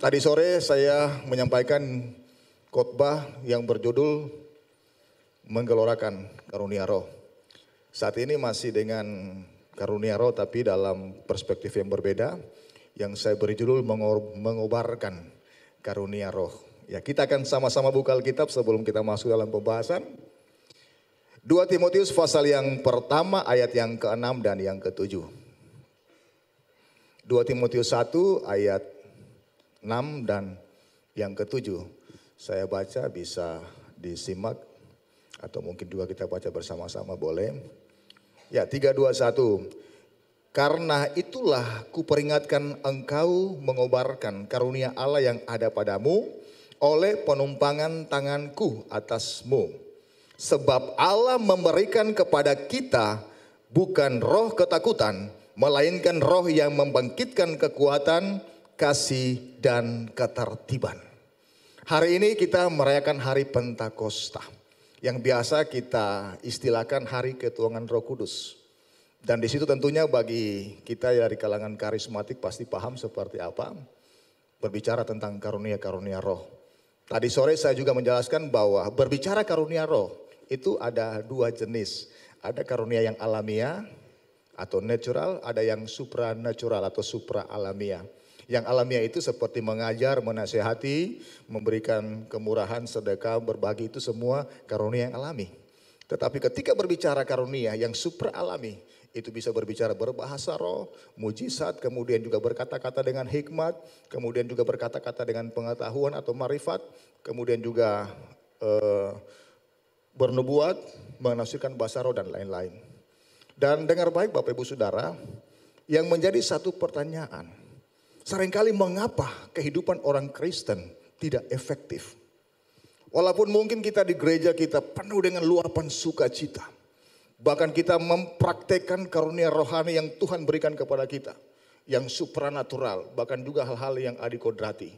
Tadi sore saya menyampaikan khotbah yang berjudul Menggelorakan Karunia Roh. Saat ini masih dengan karunia roh tapi dalam perspektif yang berbeda. Yang saya beri judul mengobarkan karunia roh. Ya, kita akan sama-sama buka Alkitab sebelum kita masuk dalam pembahasan. 2 Timotius pasal yang pertama ayat yang ke-6 dan yang ke-7. 2 Timotius 1 ayat 6 dan yang ke-7. Saya baca, bisa disimak atau mungkin juga kita baca bersama-sama, boleh. Ya, 3, 2, 1. Karena itulah kuperingatkan engkau mengobarkan karunia Allah yang ada padamu oleh penumpangan tanganku atasmu. Sebab Allah memberikan kepada kita bukan roh ketakutan, melainkan roh yang membangkitkan kekuatan, kasih dan ketertiban. Hari ini kita merayakan hari Pentakosta yang biasa kita istilahkan hari ketuanan Roh Kudus. Dan di situ tentunya bagi kita dari kalangan karismatik pasti paham seperti apa berbicara tentang karunia-karunia roh. Tadi sore saya juga menjelaskan bahwa berbicara karunia roh itu ada dua jenis. Ada karunia yang alamiah atau natural, ada yang supranatural atau supra alamiah. Yang alamiah itu seperti mengajar, menasihati, memberikan kemurahan, sedekah, berbagi, itu semua karunia yang alami. Tetapi ketika berbicara karunia yang supra alami, itu bisa berbicara berbahasa roh, mujizat, kemudian juga berkata-kata dengan hikmat, kemudian juga berkata-kata dengan pengetahuan atau marifat, kemudian juga bernubuat, menafsirkan bahasa roh dan lain-lain. Dan dengar baik Bapak Ibu Saudara, yang menjadi satu pertanyaan, seringkali mengapa kehidupan orang Kristen tidak efektif? Walaupun mungkin kita di gereja kita penuh dengan luapan sukacita. Bahkan kita mempraktekkan karunia rohani yang Tuhan berikan kepada kita. Yang supranatural, bahkan juga hal-hal yang adikodrati.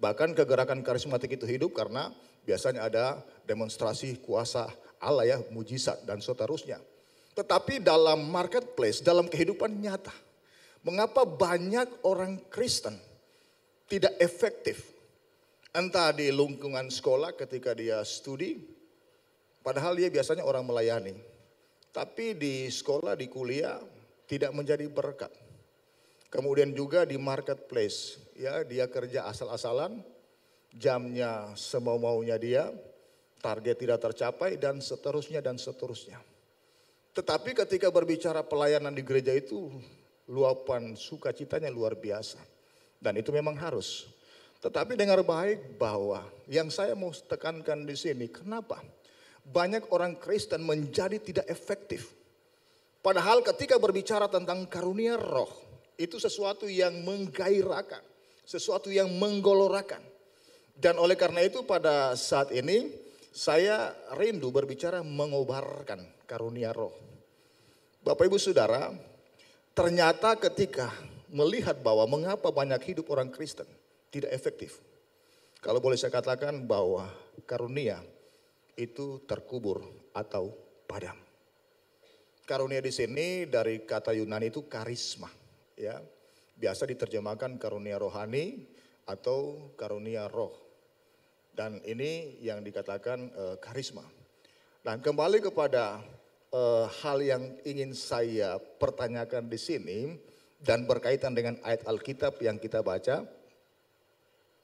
Bahkan kegerakan karismatik itu hidup karena biasanya ada demonstrasi kuasa Allah ya, mujizat dan seterusnya. Tetapi dalam marketplace, dalam kehidupan nyata, mengapa banyak orang Kristen tidak efektif? Entah di lingkungan sekolah ketika dia studi, padahal dia biasanya orang melayani. Tapi di sekolah, di kuliah tidak menjadi berkat. Kemudian juga di marketplace, ya dia kerja asal-asalan, jamnya semau-maunya dia, target tidak tercapai dan seterusnya dan seterusnya. Tetapi ketika berbicara pelayanan di gereja itu, luapan sukacitanya luar biasa. Dan itu memang harus. Tetapi dengar baik bahwa yang saya mau tekankan di sini, kenapa banyak orang Kristen menjadi tidak efektif? Padahal ketika berbicara tentang karunia roh, itu sesuatu yang menggairahkan, sesuatu yang menggolorakan. Dan oleh karena itu pada saat ini saya rindu berbicara mengobarkan karunia roh. Bapak Ibu Saudara, ternyata ketika melihat bahwa mengapa banyak hidup orang Kristen tidak efektif. Kalau boleh saya katakan bahwa karunia itu terkubur atau padam. Karunia di sini dari kata Yunani itu karisma, ya. Biasa diterjemahkan karunia rohani atau karunia roh. Dan ini yang dikatakan karisma. Dan kembali kepada hal yang ingin saya pertanyakan di sini dan berkaitan dengan ayat Alkitab yang kita baca.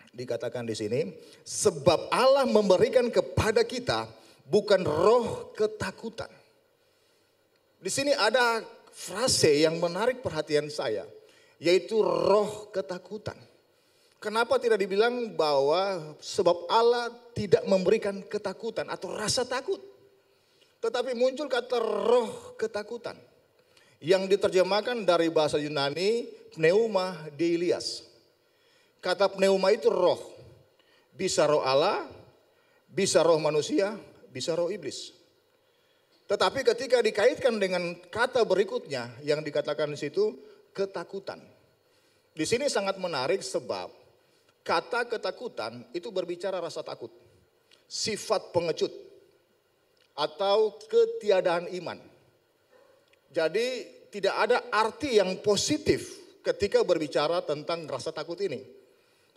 Dikatakan di sini, sebab Allah memberikan kepada kita bukan roh ketakutan. Di sini ada frase yang menarik perhatian saya, yaitu roh ketakutan. Kenapa tidak dibilang bahwa sebab Allah tidak memberikan ketakutan atau rasa takut? Tetapi muncul kata roh ketakutan yang diterjemahkan dari bahasa Yunani pneuma deilias. Kata pneuma itu roh, bisa roh Allah, bisa roh manusia, bisa roh iblis. Tetapi ketika dikaitkan dengan kata berikutnya yang dikatakan di situ ketakutan. Di sini sangat menarik sebab kata ketakutan itu berbicara rasa takut, sifat pengecut atau ketiadaan iman. Jadi tidak ada arti yang positif ketika berbicara tentang rasa takut ini.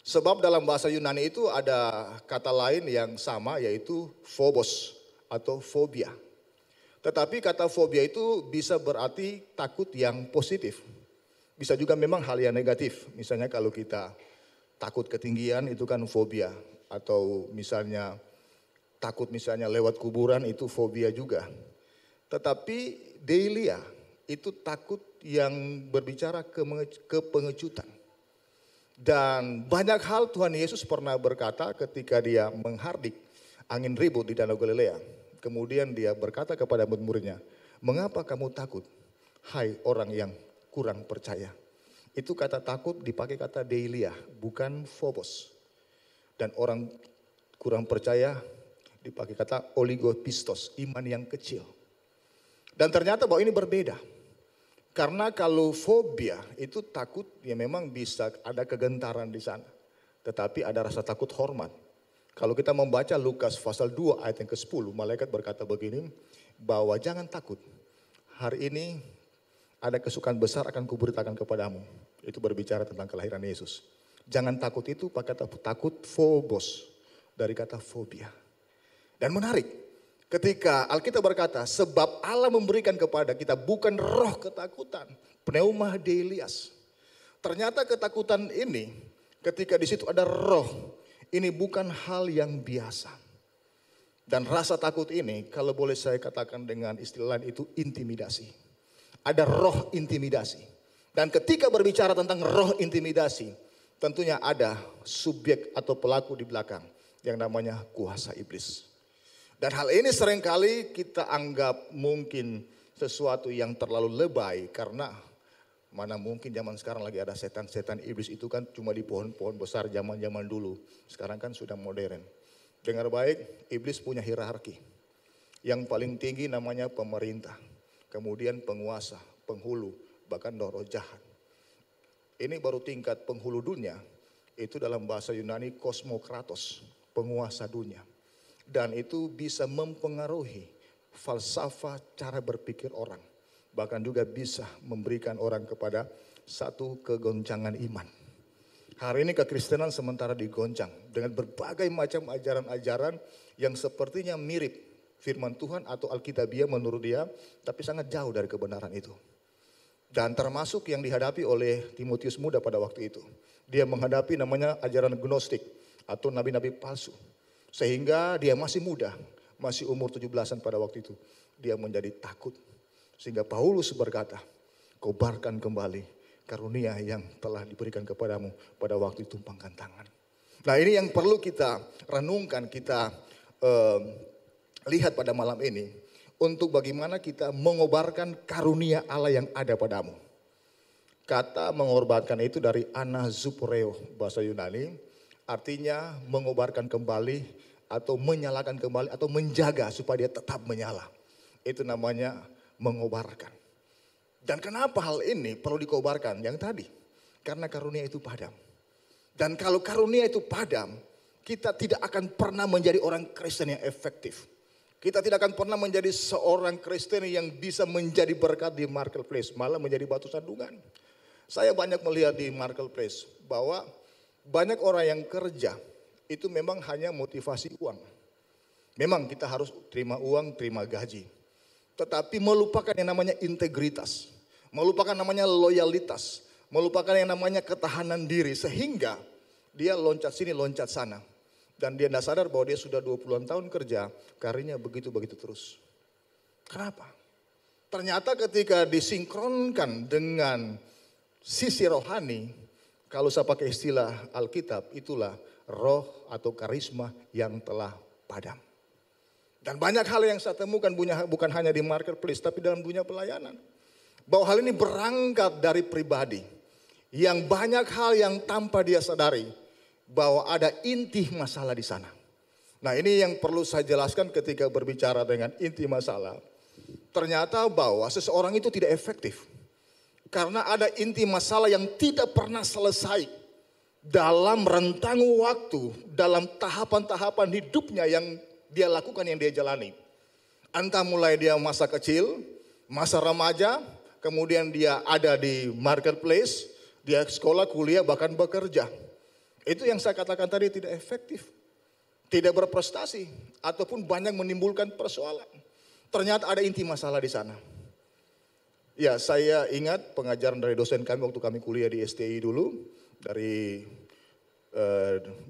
Sebab dalam bahasa Yunani itu ada kata lain yang sama yaitu phobos atau fobia. Tetapi kata fobia itu bisa berarti takut yang positif. Bisa juga memang hal yang negatif. Misalnya kalau kita takut ketinggian itu kan fobia. Atau misalnya takut misalnya lewat kuburan itu fobia juga. Tetapi deilia itu takut yang berbicara ke pengecutan. Dan banyak hal Tuhan Yesus pernah berkata ketika dia menghardik angin ribut di Danau Galilea. Kemudian dia berkata kepada murid-muridnya, "Mengapa kamu takut, hai orang yang kurang percaya?" Itu kata takut dipakai kata deilia, bukan phobos. Dan orang kurang percaya dipakai kata oligopistos, iman yang kecil. Dan ternyata bahwa ini berbeda. Karena kalau fobia itu takut ya memang bisa ada kegentaran di sana. Tetapi ada rasa takut hormat. Kalau kita membaca Lukas pasal 2 ayat yang ke-10, malaikat berkata begini, bahwa jangan takut. Hari ini ada kesukaan besar akan kuberitakan kepadamu. Itu berbicara tentang kelahiran Yesus. Jangan takut itu pakai kata takut phobos dari kata fobia. Dan menarik. Ketika Alkitab berkata, sebab Allah memberikan kepada kita bukan roh ketakutan, pneuma deilias. Ternyata ketakutan ini, ketika di situ ada roh, ini bukan hal yang biasa. Dan rasa takut ini, kalau boleh saya katakan dengan istilah lain itu intimidasi. Ada roh intimidasi. Dan ketika berbicara tentang roh intimidasi, tentunya ada subjek atau pelaku di belakang yang namanya kuasa iblis. Dan hal ini seringkali kita anggap mungkin sesuatu yang terlalu lebay karena mana mungkin zaman sekarang lagi ada setan-setan iblis itu kan cuma di pohon-pohon besar zaman-zaman dulu. Sekarang kan sudah modern. Dengar baik, iblis punya hierarki. Yang paling tinggi namanya pemerintah, kemudian penguasa, penghulu, bahkan roh jahat. Ini baru tingkat penghulu dunia, itu dalam bahasa Yunani kosmokratos, penguasa dunia. Dan itu bisa mempengaruhi falsafah cara berpikir orang. Bahkan juga bisa memberikan orang kepada satu kegoncangan iman. Hari ini kekristenan sementara digoncang dengan berbagai macam ajaran-ajaran yang sepertinya mirip firman Tuhan atau Alkitabiah menurut dia, tapi sangat jauh dari kebenaran itu. Dan termasuk yang dihadapi oleh Timotius muda pada waktu itu. Dia menghadapi namanya ajaran gnostik atau nabi-nabi palsu. Sehingga dia masih muda, masih umur 17-an pada waktu itu. Dia menjadi takut. Sehingga Paulus berkata, kobarkan kembali karunia yang telah diberikan kepadamu pada waktu ditumpangkan tangan. Nah ini yang perlu kita renungkan, kita lihat pada malam ini. Untuk bagaimana kita mengobarkan karunia Allah yang ada padamu. Kata mengobarkan itu dari anazuporeo bahasa Yunani. Artinya mengobarkan kembali atau menyalakan kembali atau menjaga supaya dia tetap menyala. Itu namanya mengobarkan. Dan kenapa hal ini perlu dikobarkan? Yang tadi, karena karunia itu padam. Dan kalau karunia itu padam, kita tidak akan pernah menjadi orang Kristen yang efektif. Kita tidak akan pernah menjadi seorang Kristen yang bisa menjadi berkat di marketplace, malah menjadi batu sandungan. Saya banyak melihat di marketplace bahwa banyak orang yang kerja itu memang hanya motivasi uang. Memang kita harus terima uang, terima gaji. Tetapi melupakan yang namanya integritas. Melupakan namanya loyalitas. Melupakan yang namanya ketahanan diri. Sehingga dia loncat sini, loncat sana. Dan dia tidak sadar bahwa dia sudah 20-an tahun kerja. Karirnya begitu-begitu terus. Kenapa? Ternyata ketika disinkronkan dengan sisi rohani, kalau saya pakai istilah Alkitab, itulah roh atau karisma yang telah padam. Dan banyak hal yang saya temukan bukan hanya di marketplace, tapi dalam dunia pelayanan. Bahwa hal ini berangkat dari pribadi. Yang banyak hal yang tanpa dia sadari, bahwa ada inti masalah di sana. Nah ini yang perlu saya jelaskan ketika berbicara dengan inti masalah. Ternyata bahwa seseorang itu tidak efektif. Karena ada inti masalah yang tidak pernah selesai dalam rentang waktu, dalam tahapan-tahapan hidupnya yang dia lakukan, yang dia jalani. Entah mulai dia masa kecil, masa remaja, kemudian dia ada di marketplace, dia sekolah, kuliah, bahkan bekerja. Itu yang saya katakan tadi tidak efektif, tidak berprestasi, ataupun banyak menimbulkan persoalan. Ternyata ada inti masalah di sana. Ya, saya ingat pengajaran dari dosen kami waktu kami kuliah di STI dulu, dari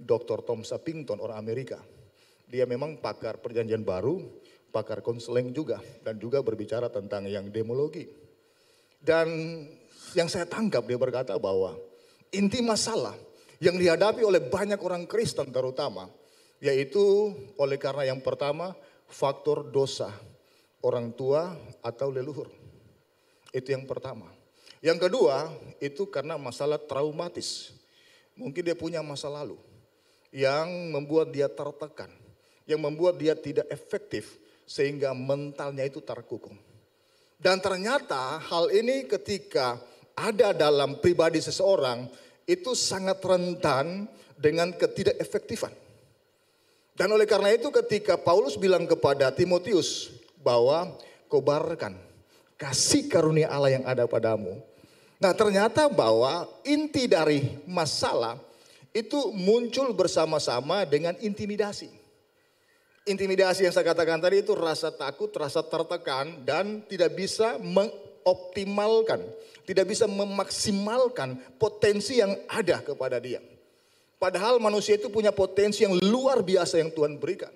Dr. Tom Sappington, orang Amerika. Dia memang pakar perjanjian baru, pakar konseling juga, dan juga berbicara tentang yang demologi. Dan yang saya tangkap, dia berkata bahwa inti masalah yang dihadapi oleh banyak orang Kristen terutama, yaitu oleh karena yang pertama, faktor dosa orang tua atau leluhur. Itu yang pertama. Yang kedua, itu karena masalah traumatis. Mungkin dia punya masa lalu yang membuat dia tertekan, yang membuat dia tidak efektif, sehingga mentalnya itu terkukung. Dan ternyata hal ini ketika ada dalam pribadi seseorang, itu sangat rentan dengan ketidakefektifan. Dan oleh karena itu ketika Paulus bilang kepada Timotius bahwa kobarkan kasih karunia Allah yang ada padamu. Nah, ternyata bahwa inti dari masalah itu muncul bersama-sama dengan intimidasi. Intimidasi yang saya katakan tadi itu rasa takut, rasa tertekan, dan tidak bisa mengoptimalkan, tidak bisa memaksimalkan potensi yang ada kepada dia. Padahal manusia itu punya potensi yang luar biasa yang Tuhan berikan.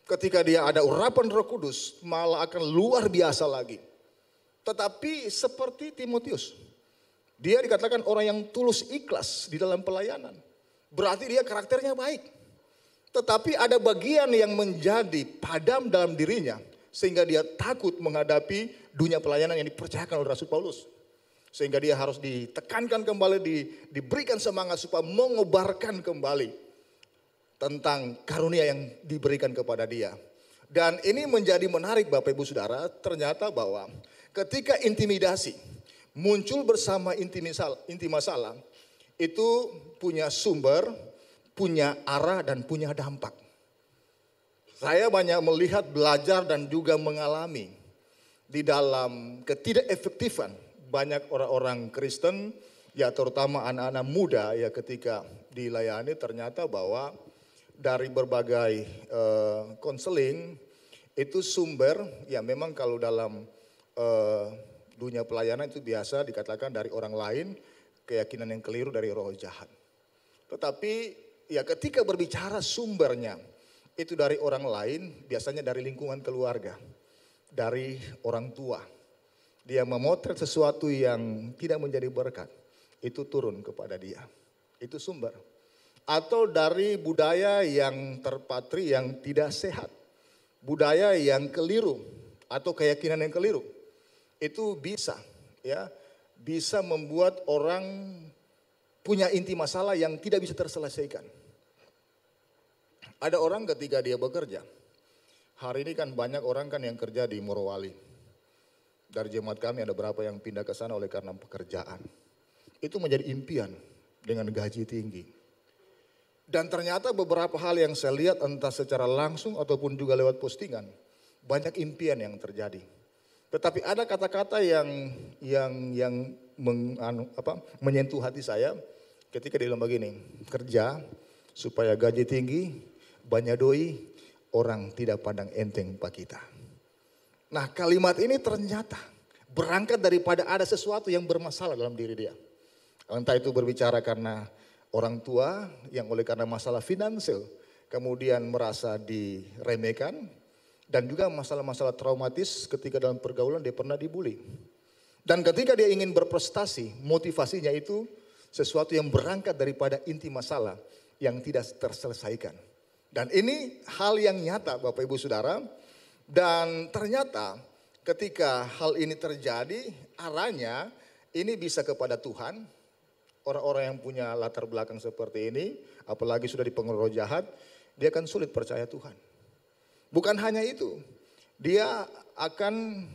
Ketika dia ada urapan Roh Kudus, malah akan luar biasa lagi. Tetapi seperti Timotius, dia dikatakan orang yang tulus ikhlas di dalam pelayanan. Berarti dia karakternya baik. Tetapi ada bagian yang menjadi padam dalam dirinya, sehingga dia takut menghadapi dunia pelayanan yang dipercayakan oleh Rasul Paulus. Sehingga dia harus ditekankan kembali, diberikan semangat supaya mengobarkan kembali tentang karunia yang diberikan kepada dia. Dan ini menjadi menarik Bapak Ibu Saudara, ternyata bahwa ketika intimidasi muncul bersama inti masalah, itu punya sumber, punya arah, dan punya dampak. Saya banyak melihat, belajar, dan juga mengalami di dalam ketidakefektifan banyak orang-orang Kristen, ya terutama anak-anak muda ya ketika dilayani, ternyata bahwa dari berbagai konseling itu sumber, ya memang kalau dalam dunia pelayanan itu biasa dikatakan dari orang lain, keyakinan yang keliru dari roh jahat. Tetapi ya ketika berbicara sumbernya itu dari orang lain, biasanya dari lingkungan keluarga, dari orang tua. Dia memotret sesuatu yang tidak menjadi berkat, itu turun kepada dia. Itu sumber. Atau dari budaya yang terpatri yang tidak sehat. Budaya yang keliru atau keyakinan yang keliru. Itu bisa bisa membuat orang punya inti masalah yang tidak bisa terselesaikan. Ada orang ketika dia bekerja, hari ini kan banyak orang kan yang kerja di Morowali. Dari jemaat kami ada berapa yang pindah ke sana oleh karena pekerjaan. Itu menjadi impian dengan gaji tinggi. Dan ternyata beberapa hal yang saya lihat entah secara langsung ataupun juga lewat postingan, banyak impian yang terjadi. Tetapi ada kata-kata yang menyentuh hati saya ketika dia bilang begini, kerja supaya gaji tinggi, banyak doi, orang tidak pandang enteng pak kita. Nah kalimat ini ternyata berangkat daripada ada sesuatu yang bermasalah dalam diri dia. Entah itu berbicara karena orang tua yang oleh karena masalah finansial kemudian merasa diremehkan. Dan juga masalah-masalah traumatis ketika dalam pergaulan dia pernah dibully. Dan ketika dia ingin berprestasi, motivasinya itu sesuatu yang berangkat daripada inti masalah yang tidak terselesaikan. Dan ini hal yang nyata Bapak Ibu Saudara. Dan ternyata ketika hal ini terjadi, arahnya ini bisa kepada Tuhan. Orang-orang yang punya latar belakang seperti ini, apalagi sudah dipengaruhi roh jahat, dia akan sulit percaya Tuhan. Bukan hanya itu, dia akan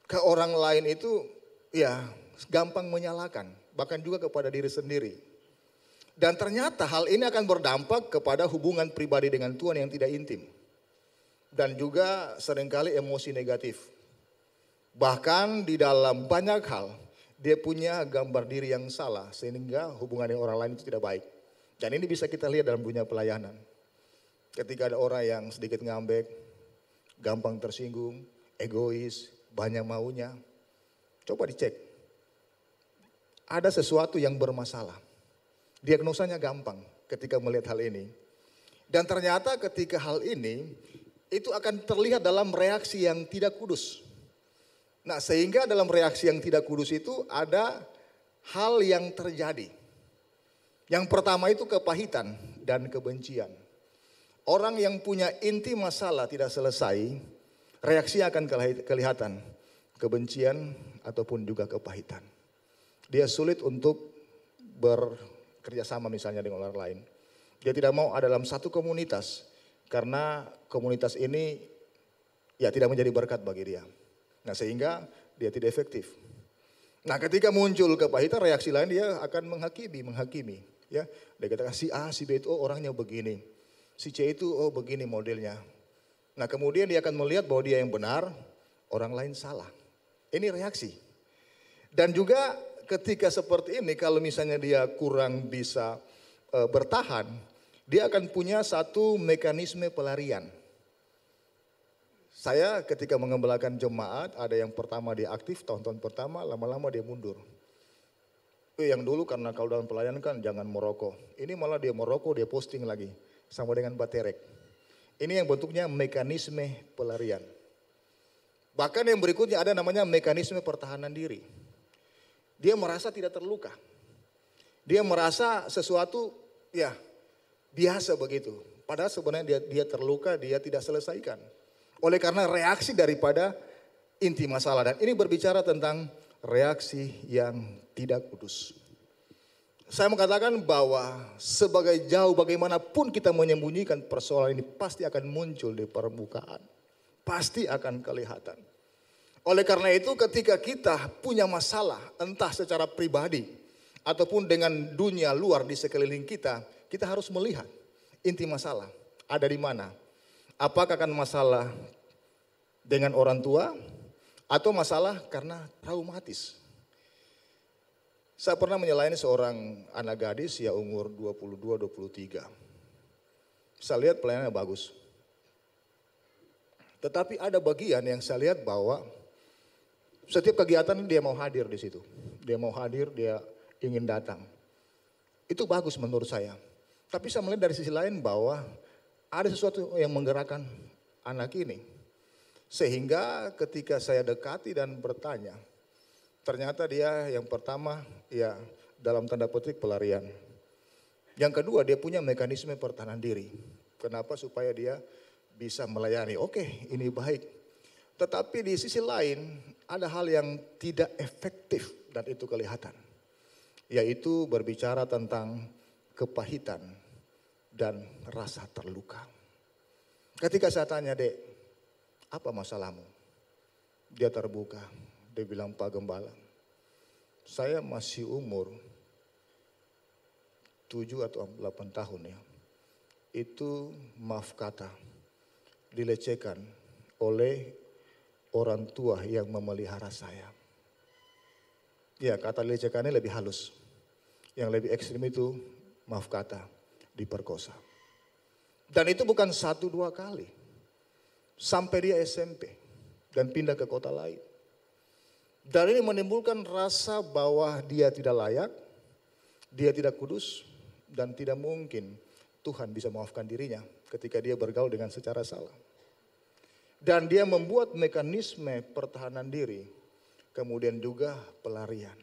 ke orang lain itu ya gampang menyalahkan, bahkan juga kepada diri sendiri. Dan ternyata hal ini akan berdampak kepada hubungan pribadi dengan Tuhan yang tidak intim. Dan juga seringkali emosi negatif. Bahkan di dalam banyak hal, dia punya gambar diri yang salah sehingga hubungan dengan orang lain itu tidak baik. Dan ini bisa kita lihat dalam dunia pelayanan. Ketika ada orang yang sedikit ngambek, gampang tersinggung, egois, banyak maunya. Coba dicek. Ada sesuatu yang bermasalah. Diagnosanya gampang ketika melihat hal ini. Dan ternyata ketika hal ini, itu akan terlihat dalam reaksi yang tidak kudus. Nah, sehingga dalam reaksi yang tidak kudus itu ada hal yang terjadi. Yang pertama itu kepahitan dan kebencian. Orang yang punya inti masalah tidak selesai, reaksi akan kelihatan. Kebencian ataupun juga kepahitan. Dia sulit untuk bekerja sama misalnya dengan orang lain. Dia tidak mau ada dalam satu komunitas. Karena komunitas ini ya tidak menjadi berkat bagi dia. Nah, sehingga dia tidak efektif. Nah, ketika muncul kepahitan, reaksi lain dia akan menghakimi. Ya, dia katakan si A, si B itu orangnya begini. Si C itu begini modelnya. Nah, kemudian dia akan melihat bahwa dia yang benar, orang lain salah. Ini reaksi. Dan juga ketika seperti ini, kalau misalnya dia kurang bisa bertahan, dia akan punya satu mekanisme pelarian. Saya ketika mengembalakan jemaat, ada yang pertama dia aktif, tahun-tahun pertama, lama-lama dia mundur. Yang dulu karena kalau dalam pelayanan kan jangan merokok. Ini malah dia merokok, dia posting lagi. Sama dengan baterek. Ini yang bentuknya mekanisme pelarian. Bahkan yang berikutnya ada namanya mekanisme pertahanan diri. Dia merasa tidak terluka. Dia merasa sesuatu ya biasa begitu. Padahal sebenarnya dia terluka, dia tidak selesaikan. Oleh karena reaksi daripada inti masalah. Dan ini berbicara tentang reaksi yang tidak kudus. Saya mengatakan bahwa sebagai jauh bagaimanapun kita menyembunyikan persoalan ini pasti akan muncul di permukaan. Pasti akan kelihatan. Oleh karena itu ketika kita punya masalah entah secara pribadi ataupun dengan dunia luar di sekeliling kita, kita harus melihat inti masalah ada di mana. Apakah kan masalah dengan orang tua atau masalah karena traumatis. Saya pernah melayani seorang anak gadis ya umur 22-23. Saya lihat pelayanannya bagus. Tetapi ada bagian yang saya lihat bahwa setiap kegiatan dia mau hadir di situ. Dia mau hadir, dia ingin datang. Itu bagus menurut saya. Tapi saya melihat dari sisi lain bahwa ada sesuatu yang menggerakkan anak ini. Sehingga ketika saya dekati dan bertanya, ternyata dia yang pertama ya dalam tanda petik pelarian. Yang kedua dia punya mekanisme pertahanan diri. Kenapa? Supaya dia bisa melayani. Oke, ini baik. Tetapi di sisi lain ada hal yang tidak efektif dan itu kelihatan. Yaitu berbicara tentang kepahitan dan rasa terluka. Ketika saya tanya, Dek, apa masalahmu? Dia terbuka. Dia bilang, Pak Gembala, saya masih umur 7 atau 8 tahun ya. Itu maaf kata, dilecehkan oleh orang tua yang memelihara saya. Ya, kata dilecehkannya lebih halus. Yang lebih ekstrim itu, maaf kata, diperkosa. Dan itu bukan 1-2 kali. Sampai dia SMP dan pindah ke kota lain. Dan ini menimbulkan rasa bahwa dia tidak layak, dia tidak kudus, dan tidak mungkin Tuhan bisa maafkan dirinya ketika dia bergaul dengan secara salah. Dan dia membuat mekanisme pertahanan diri, kemudian juga pelarian.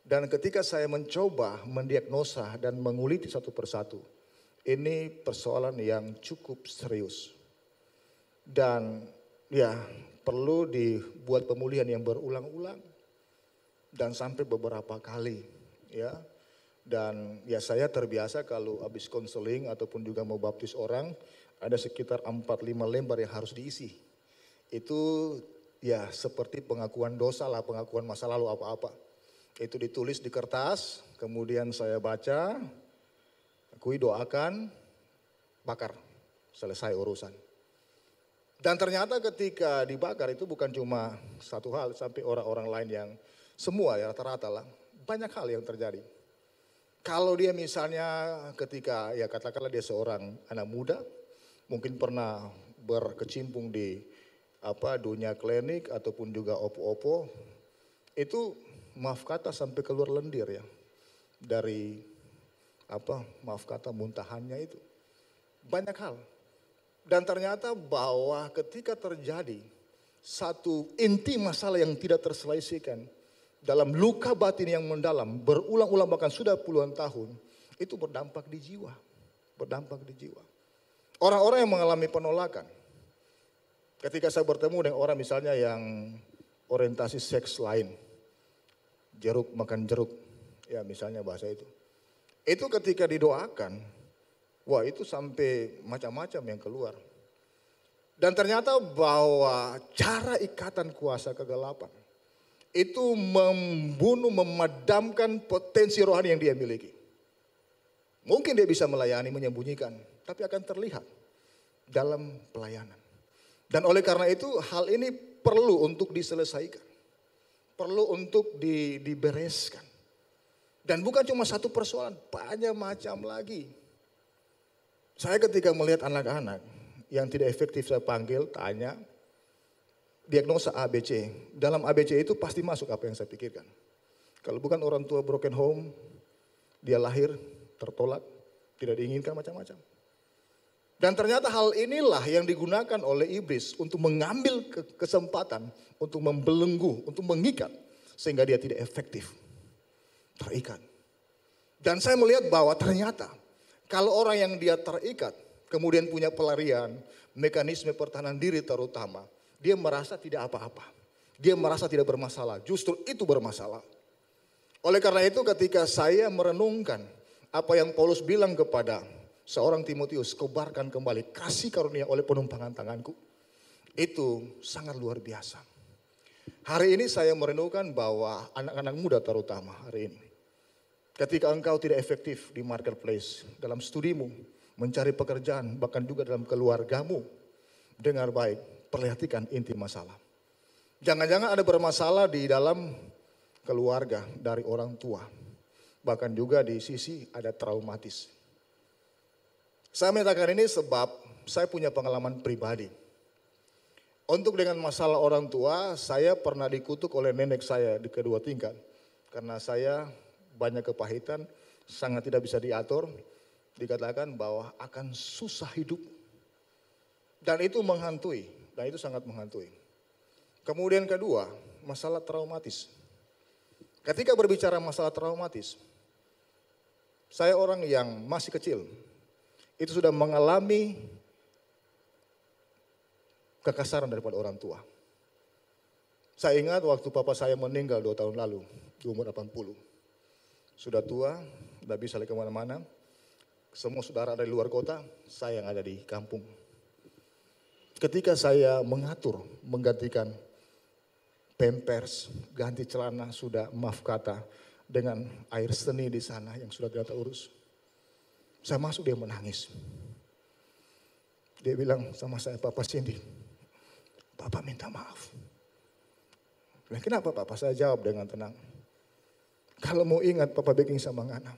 Dan ketika saya mencoba mendiagnosa dan menguliti satu persatu, ini persoalan yang cukup serius. Dan ya perlu dibuat pemulihan yang berulang-ulang dan sampai beberapa kali ya. Dan ya saya terbiasa kalau habis konseling ataupun juga mau baptis orang ada sekitar 4-5 lembar yang harus diisi. Itu ya seperti pengakuan dosa lah, pengakuan masa lalu apa-apa. Itu ditulis di kertas, kemudian saya baca, akui, doakan, bakar, selesai urusan. Dan ternyata ketika dibakar itu bukan cuma satu hal, sampai orang-orang lain yang semua ya rata-rata lah, banyak hal yang terjadi. Kalau dia misalnya ketika ya katakanlah dia seorang anak muda, mungkin pernah berkecimpung di dunia klinik ataupun juga opo-opo, itu maaf kata sampai keluar lendir ya dari maaf kata muntahannya itu. Banyak hal. Dan ternyata bahwa ketika terjadi satu inti masalah yang tidak terselesaikan dalam luka batin yang mendalam, berulang-ulang bahkan sudah puluhan tahun, itu berdampak di jiwa. Berdampak di jiwa. Orang-orang yang mengalami penolakan, ketika saya bertemu dengan orang misalnya yang orientasi seks lain, jeruk makan jeruk, ya misalnya bahasa itu. Itu ketika didoakan, wah itu sampai macam-macam yang keluar. Dan ternyata bahwa cara ikatan kuasa kegelapan itu membunuh, memadamkan potensi rohani yang dia miliki. Mungkin dia bisa melayani, menyembunyikan, tapi akan terlihat dalam pelayanan. Dan oleh karena itu hal ini perlu untuk diselesaikan. Perlu untuk dibereskan. Dan bukan cuma satu persoalan, banyak macam lagi. Saya ketika melihat anak-anak yang tidak efektif saya panggil, tanya, diagnosa ABC. Dalam ABC itu pasti masuk apa yang saya pikirkan. Kalau bukan orang tua broken home, dia lahir tertolak, tidak diinginkan macam-macam. Dan ternyata hal inilah yang digunakan oleh iblis untuk mengambil kesempatan, untuk membelenggu, untuk mengikat. Sehingga dia tidak efektif, terikat. Dan saya melihat bahwa ternyata kalau orang yang dia terikat, kemudian punya pelarian, mekanisme pertahanan diri terutama, dia merasa tidak apa-apa. Dia merasa tidak bermasalah, justru itu bermasalah. Oleh karena itu ketika saya merenungkan apa yang Paulus bilang kepada seorang Timotius, kobarkan kembali kasih karunia oleh penumpangan tanganku. Itu sangat luar biasa. Hari ini saya merenungkan bahwa anak-anak muda terutama hari ini. Ketika engkau tidak efektif di marketplace, dalam studimu, mencari pekerjaan, bahkan juga dalam keluargamu. Dengar baik, perhatikan inti masalah. Jangan-jangan ada bermasalah di dalam keluarga dari orang tua. Bahkan juga di sisi ada traumatis. Saya menyatakan ini sebab saya punya pengalaman pribadi. Untuk dengan masalah orang tua, saya pernah dikutuk oleh nenek saya di kedua tingkat. Karena saya banyak kepahitan, sangat tidak bisa diatur. Dikatakan bahwa akan susah hidup. Dan itu menghantui, dan itu sangat menghantui. Kemudian kedua, masalah traumatis. Ketika berbicara masalah traumatis, saya orang yang masih kecil, itu sudah mengalami kekasaran daripada orang tua. Saya ingat waktu papa saya meninggal 2 tahun lalu, di umur 80. Sudah tua, tidak bisa lagi kemana-mana. Semua saudara ada di luar kota, saya yang ada di kampung. Ketika saya mengatur, menggantikan pampers, ganti celana, sudah maaf kata, dengan air seni di sana yang sudah tidak terurus. Saya masuk, dia menangis. Dia bilang sama saya, Papa Cindy, Papa minta maaf. Bilang, kenapa Papa? Saya jawab dengan tenang. Kalau mau ingat Papa bikin sama Ngana,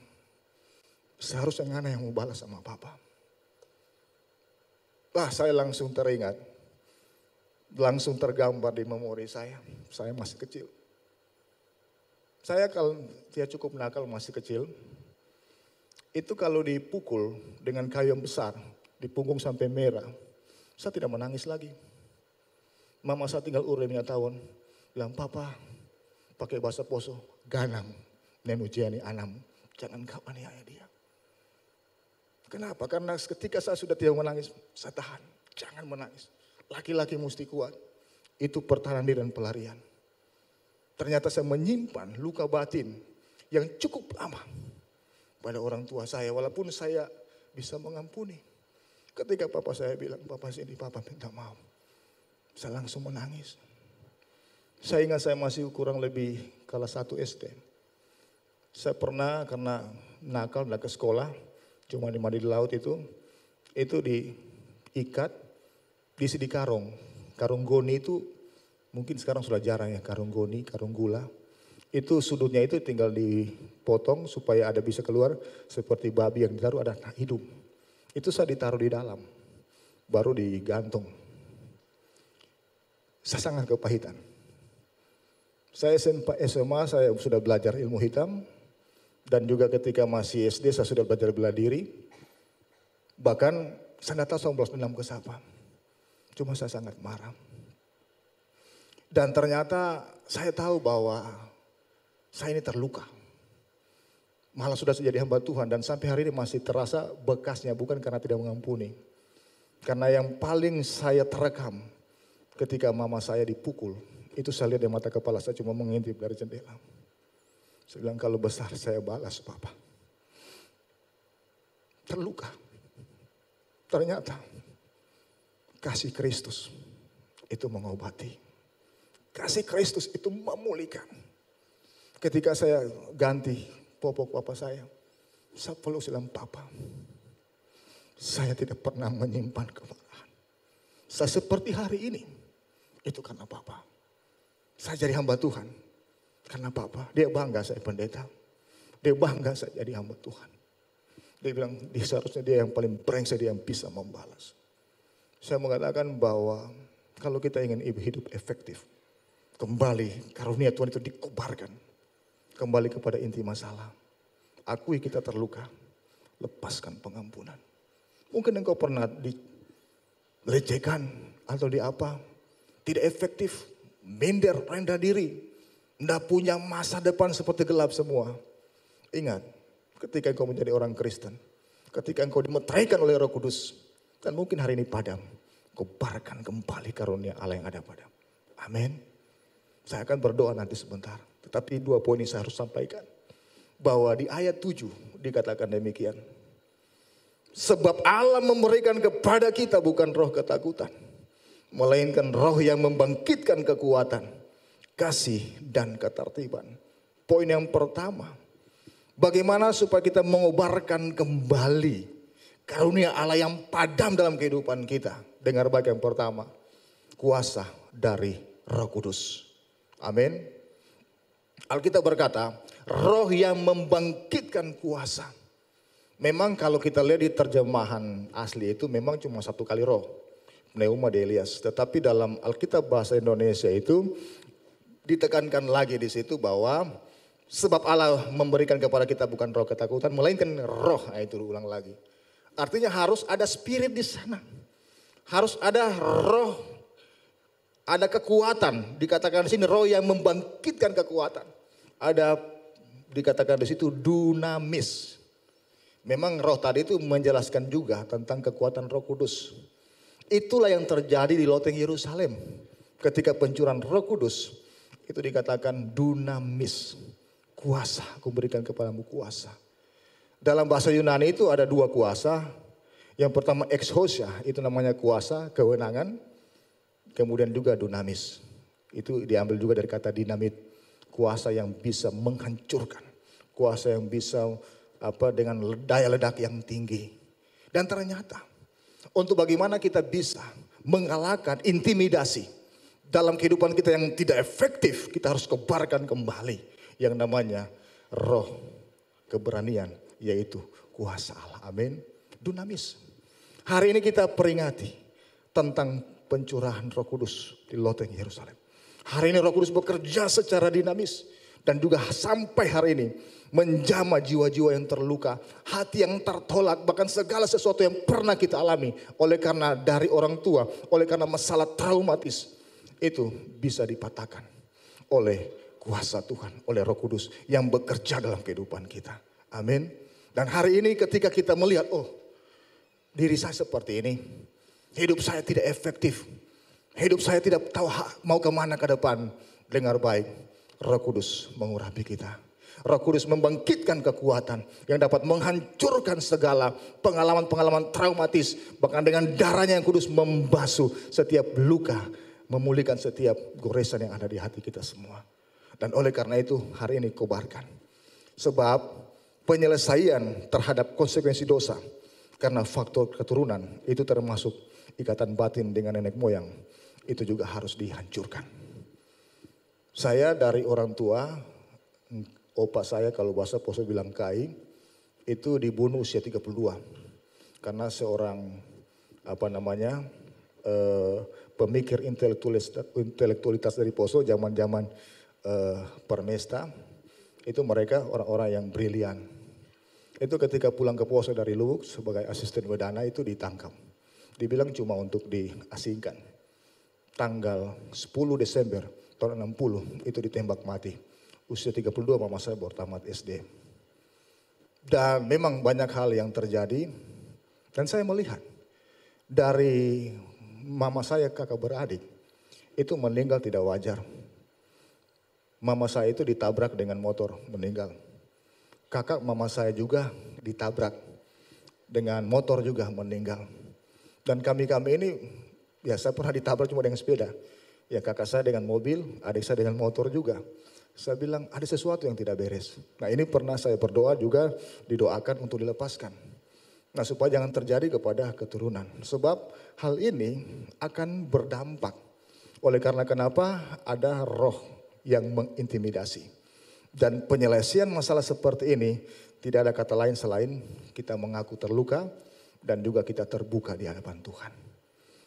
seharusnya Ngana yang mau balas sama Papa. Saya langsung teringat. Langsung tergambar di memori saya. Saya masih kecil. Saya kalau dia cukup nakal masih kecil. Itu kalau dipukul dengan kayu yang besar, di punggung sampai merah, saya tidak menangis lagi. Mama saya tinggal umur 5 tahun, bilang, Papa pakai bahasa Poso, ganam, nenujiani anam, jangan kau aniaya dia. Kenapa? Karena ketika saya sudah tidak menangis, saya tahan, jangan menangis. Laki-laki mesti kuat, itu pertahanan diri dan pelarian. Ternyata saya menyimpan luka batin yang cukup lama pada orang tua saya, walaupun saya bisa mengampuni. Ketika papa saya bilang, Papa sini, Papa minta maaf. Saya langsung menangis. Saya ingat saya masih kurang lebih kelas 1 SD. Saya pernah karena nakal ke sekolah, cuma di mandi di laut itu diikat, diisi di karung. Karung goni itu mungkin sekarang sudah jarang ya, karung goni, karung gula. Itu sudutnya itu tinggal dipotong supaya ada bisa keluar seperti babi yang ditaruh ada hidung. Itu saya ditaruh di dalam, baru digantung. Saya sangat kepahitan. Saya SMA saya sudah belajar ilmu hitam. Dan juga ketika masih SD saya sudah belajar bela diri. Bahkan saya tidak tahu saya balas dendam ke siapa. Cuma saya sangat marah. Dan ternyata saya tahu bahwa saya ini terluka. Malah sudah jadi hamba Tuhan dan sampai hari ini masih terasa bekasnya, bukan karena tidak mengampuni. Karena yang paling saya terekam ketika mama saya dipukul, itu saya lihat di mata kepala saya cuma mengintip dari jendela. Saya bilang kalau besar saya balas Papa. Terluka. Ternyata kasih Kristus itu mengobati. Kasih Kristus itu memulihkan. Ketika saya ganti popok Papa saya peluk silam Papa. Saya tidak pernah menyimpan kemarahan. Saya seperti hari ini. Itu karena Papa. Saya jadi hamba Tuhan. Karena Papa, dia bangga saya pendeta. Dia bangga saya jadi hamba Tuhan. Dia bilang, seharusnya dia yang paling brengsek, dia yang bisa membalas. Saya mengatakan bahwa kalau kita ingin hidup efektif, kembali karunia Tuhan itu dikobarkan. Kembali kepada inti masalah. Akui kita terluka, lepaskan pengampunan. Mungkin engkau pernah dilecehkan atau tidak efektif, minder, rendah diri. Tidak punya masa depan seperti gelap semua. Ingat, ketika engkau menjadi orang Kristen, ketika engkau dimeteraikan oleh Roh Kudus, dan mungkin hari ini padam, kobarkan kembali karunia Allah yang ada padamu. Amin. Saya akan berdoa nanti sebentar. Tetapi 2 poin ini saya harus sampaikan. Bahwa di ayat 7 dikatakan demikian. Sebab Allah memberikan kepada kita bukan roh ketakutan, melainkan roh yang membangkitkan kekuatan, kasih dan ketertiban. Poin yang pertama, bagaimana supaya kita mengobarkan kembali karunia Allah yang padam dalam kehidupan kita. Dengar baik yang pertama, kuasa dari Roh Kudus. Amin. Alkitab berkata, roh yang membangkitkan kuasa. Memang kalau kita lihat di terjemahan asli itu memang cuma 1 kali roh. Pneuma Delias. Tetapi dalam Alkitab bahasa Indonesia itu ditekankan lagi di situ bahwa sebab Allah memberikan kepada kita bukan roh ketakutan, melainkan roh. Nah, itu ulang lagi. Artinya harus ada spirit di sana. Harus ada roh, ada kekuatan. Dikatakan di sini roh yang membangkitkan kekuatan. Ada dikatakan di situ dunamis. Memang roh tadi itu menjelaskan juga tentang kekuatan Roh Kudus. Itulah yang terjadi di loteng Yerusalem. Ketika pencurahan Roh Kudus, itu dikatakan dunamis. Kuasa, aku berikan kepadamu kuasa. Dalam bahasa Yunani itu ada 2 kuasa. Yang pertama exousia, itu namanya kuasa, kewenangan. Kemudian juga dunamis. Itu diambil juga dari kata dinamit. Kuasa yang bisa menghancurkan. Kuasa yang bisa dengan daya ledak yang tinggi. Dan ternyata untuk bagaimana kita bisa mengalahkan intimidasi dalam kehidupan kita yang tidak efektif, kita harus kobarkan kembali yang namanya roh keberanian, yaitu kuasa Allah. Amin. Dunamis. Hari ini kita peringati tentang pencurahan Roh Kudus di loteng Yerusalem. Hari ini Roh Kudus bekerja secara dinamis dan juga sampai hari ini menjamah jiwa-jiwa yang terluka, hati yang tertolak, bahkan segala sesuatu yang pernah kita alami oleh karena dari orang tua, oleh karena masalah traumatis. Itu bisa dipatahkan oleh kuasa Tuhan, oleh Roh Kudus yang bekerja dalam kehidupan kita. Amin. Dan hari ini ketika kita melihat, diri saya seperti ini, hidup saya tidak efektif, hidup saya tidak tahu mau kemana ke depan. Dengar baik, Roh Kudus mengurapi kita. Roh Kudus membangkitkan kekuatan yang dapat menghancurkan segala pengalaman-pengalaman traumatis. Bahkan dengan darahnya yang kudus membasuh setiap luka, memulihkan setiap goresan yang ada di hati kita semua. Dan oleh karena itu hari ini kobarkan. Sebab penyelesaian terhadap konsekuensi dosa karena faktor keturunan itu termasuk ikatan batin dengan nenek moyang. Itu juga harus dihancurkan. Saya dari orang tua Opa saya kalau bahasa Poso bilang Kai, itu dibunuh usia 32. Karena seorang pemikir intelektualitas dari Poso zaman-zaman Permesta, itu mereka orang-orang yang brilian. Itu ketika pulang ke Poso dari Luwuk sebagai asisten Wedana itu ditangkap. Dibilang cuma untuk diasingkan. Tanggal 10 Desember tahun 60 itu ditembak mati. Usia 32 mama saya baru tamat SD. Dan memang banyak hal yang terjadi. Dan saya melihat dari mama saya kakak beradik itu meninggal tidak wajar. Mama saya itu ditabrak dengan motor meninggal. Kakak mama saya juga ditabrak dengan motor juga meninggal. Dan kami ini ya saya pernah ditabrak cuma dengan sepeda. Ya kakak saya dengan mobil, adik saya dengan motor juga. Saya bilang ada sesuatu yang tidak beres. Nah ini pernah saya berdoa juga didoakan untuk dilepaskan. Nah supaya jangan terjadi kepada keturunan. Sebab hal ini akan berdampak. Oleh karena kenapa ada roh yang mengintimidasi. Dan penyelesaian masalah seperti ini tidak ada kata lain selain kita mengaku terluka dan juga kita terbuka di hadapan Tuhan.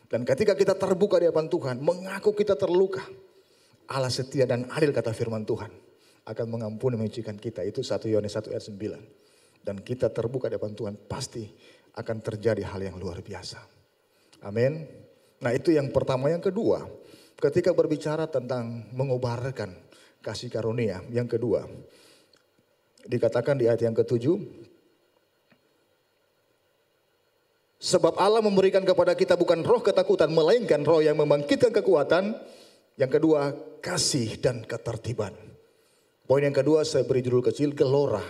Dan ketika kita terbuka di hadapan Tuhan, mengaku kita terluka. Allah setia dan adil kata firman Tuhan. Akan mengampuni menyucikan kita. Itu 1 Yohanes 1 ayat 9. Dan kita terbuka di hadapan Tuhan pasti akan terjadi hal yang luar biasa. Amin. Nah itu yang pertama. Yang kedua, ketika berbicara tentang mengobarkan kasih karunia. Yang kedua, dikatakan di ayat yang ke-7. Sebab Allah memberikan kepada kita bukan roh ketakutan, melainkan roh yang membangkitkan kekuatan. Yang kedua, kasih dan ketertiban. Poin yang kedua saya beri judul kecil, gelora,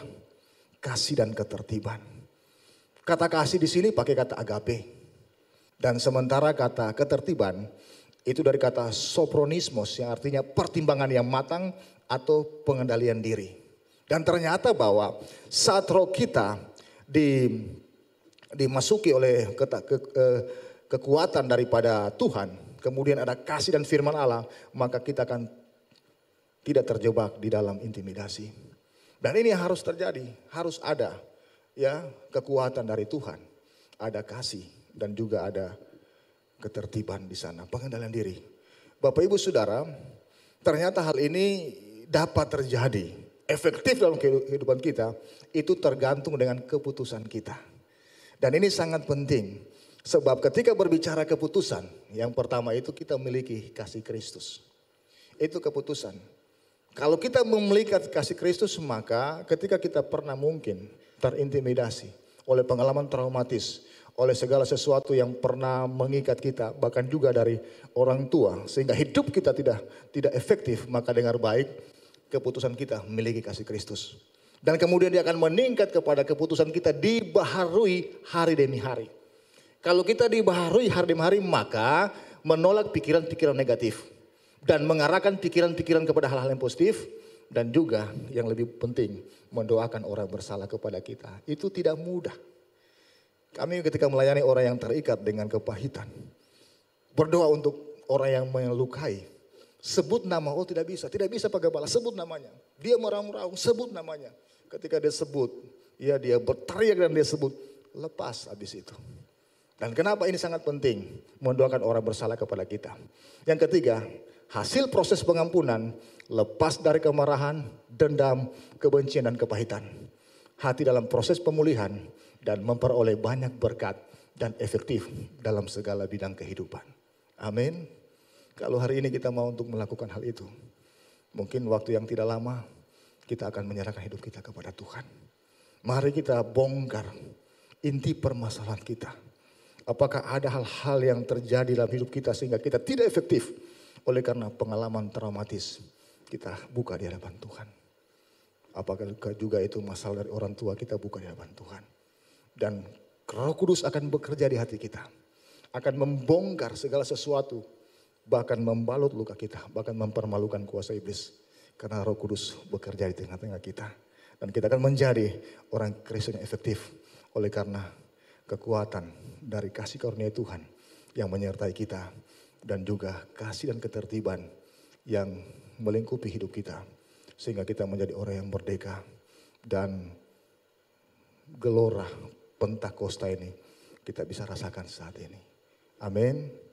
kasih dan ketertiban. Kata kasih di sini pakai kata agape. Dan sementara kata ketertiban itu dari kata sophronismos yang artinya pertimbangan yang matang atau pengendalian diri. Dan ternyata bahwa saat roh kita dimasuki oleh kekuatan daripada Tuhan, kemudian ada kasih dan firman Allah, maka kita akan tidak terjebak di dalam intimidasi. Dan ini harus terjadi, harus ada ya kekuatan dari Tuhan, ada kasih dan juga ada ketertiban di sana, pengendalian diri. Bapak Ibu Saudara, ternyata hal ini dapat terjadi, efektif dalam kehidupan kita, itu tergantung dengan keputusan kita. Dan ini sangat penting. Sebab ketika berbicara keputusan, yang pertama itu kita memiliki kasih Kristus. Itu keputusan. Kalau kita memiliki kasih Kristus, maka ketika kita pernah mungkin terintimidasi oleh pengalaman traumatis, oleh segala sesuatu yang pernah mengikat kita, bahkan juga dari orang tua, sehingga hidup kita tidak efektif, maka dengar baik, keputusan kita memiliki kasih Kristus. Dan kemudian dia akan meningkat kepada keputusan kita dibaharui hari demi hari. Kalau kita dibaharui hari demi hari, maka menolak pikiran-pikiran negatif. Dan mengarahkan pikiran-pikiran kepada hal-hal yang positif. Dan juga yang lebih penting, mendoakan orang bersalah kepada kita. Itu tidak mudah. Kami ketika melayani orang yang terikat dengan kepahitan. Berdoa untuk orang yang melukai. Sebut nama, oh tidak bisa pakai balas, sebut namanya. Dia meraung-raung, sebut namanya. Ketika dia sebut, ya dia berteriak dan dia sebut, lepas habis itu. Dan kenapa ini sangat penting? Mendoakan orang bersalah kepada kita. Yang ketiga, hasil proses pengampunan lepas dari kemarahan, dendam, kebencian dan kepahitan. Hati dalam proses pemulihan dan memperoleh banyak berkat dan efektif dalam segala bidang kehidupan. Amin. Kalau hari ini kita mau untuk melakukan hal itu, mungkin waktu yang tidak lama kita akan menyerahkan hidup kita kepada Tuhan. Mari kita bongkar inti permasalahan kita. Apakah ada hal-hal yang terjadi dalam hidup kita sehingga kita tidak efektif oleh karena pengalaman traumatis. Kita buka di hadapan Tuhan. Apakah juga itu masalah dari orang tua, kita buka di hadapan Tuhan. Dan Roh Kudus akan bekerja di hati kita. Akan membongkar segala sesuatu. Bahkan membalut luka kita. Bahkan mempermalukan kuasa iblis. Karena Roh Kudus bekerja di tengah-tengah kita. Dan kita akan menjadi orang Kristen yang efektif. Oleh karena kekuatan dari kasih karunia Tuhan yang menyertai kita. Dan juga kasih dan ketertiban yang melingkupi hidup kita. Sehingga kita menjadi orang yang merdeka. Dan gelora Pentakosta ini kita bisa rasakan saat ini. Amin.